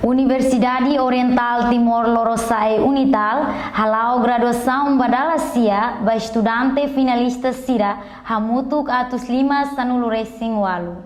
Universidade Oriental Timor-Leste Unital halau graduação badalasia ba estudante finalista sira hamutuk atus 5 sanulu racing walu.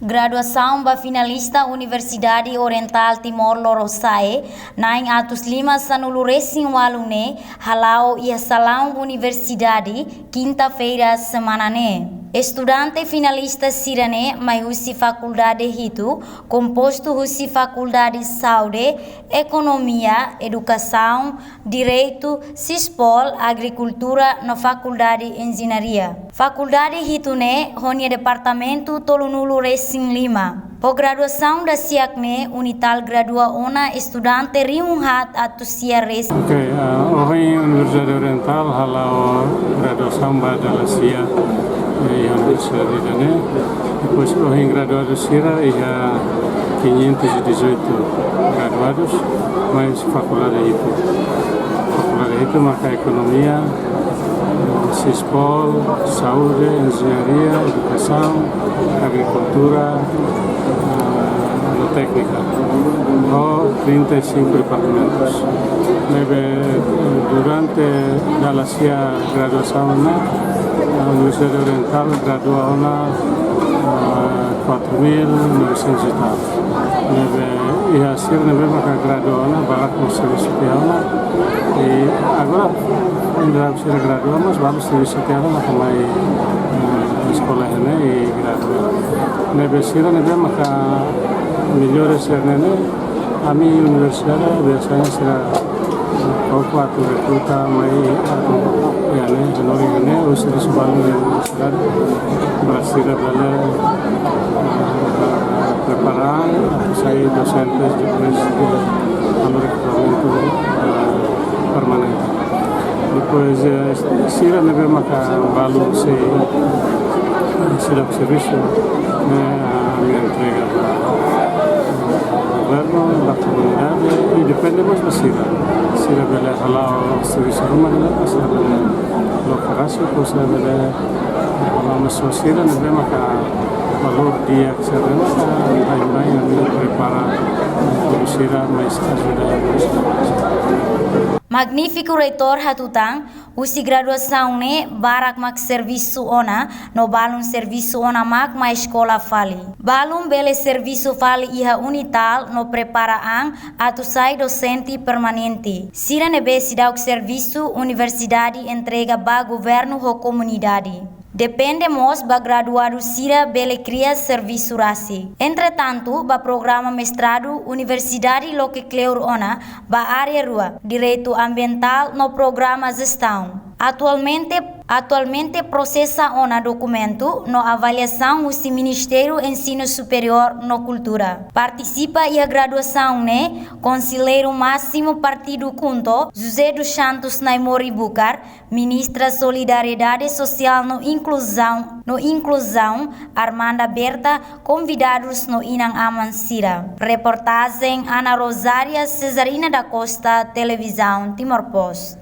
Graduação ba finalista Universidade Oriental Timor-Leste naing atus 5 sanulu racing walu ne halau ia salão universidade quinta-feira semana ne. Estudante finalista sirane mai husi faculdade hitu composto husi faculdade saúde, economia, educação, direito, cispol, agricultura na faculdade engenharia. Faculdade hitu ne honia departamento tolunulu racing 5. Pós-graduação da SIACNE Unital gradua ona estudante riunhat atusia racing. Hoje Universidade Oriental halau graduação badalasia yang Universidade Dane. Depois hoje graduado sira ia 518 graduados mais faculdade itu maka ekonomia, cispol, saúde, engenharia, educação, agricultura, técnica, o 35 departamentos. Durante a graduação, a Universidade Oriental graduou 4.900 e tal. E assim, maka graduou barak no serviço de aula. E agora, ainda precisa graduar, mas vamos serviço de aula mai sekolah ini e graduar. Sira maka melhor ser a minha universidade biasanya sira kau kuat recruta mai ya ne honori ne usir subalu universidade Brasil adalah preparar saya docentes de recrutamento permanente. Depois sira nebe maka balu sira serviço a minha entrega governo da comunidade e dependemos da Sira bela halau serviço rumah bela sira bela lokasi ko sira bela halau masuk sira nebe maka valor dia que sira maka baik yang prepara sira mais ajuda. Magnífico reitor hatutang usi graduação ne barak mak serviço ona no balun serviço ona mak ma escola fali balun bele serviço fali iha unital no prepara ang atusai docente permanente sira nebe sidauk serviço universidade entrega ba governo ho comunidade. Dependemos ba graduado sira bele cria serviço rasi. Entretanto, ba programa mestrado Universidade Loke Cleur ona ba área rua, direito ambiental no programa gestão. Atualmente processa ona documento no avaliação o Ministério Ensino Superior no Cultura. Participa e a graduação ne Conselheiro Máximo Partido Kunto José dos Santos Naimori Bucar, Ministra Solidariedade Social no Inclusão Armanda Berta, convidados no Inang Amansira. Reportagem Ana Rosária Cesarina da Costa, Televisão Timor Post.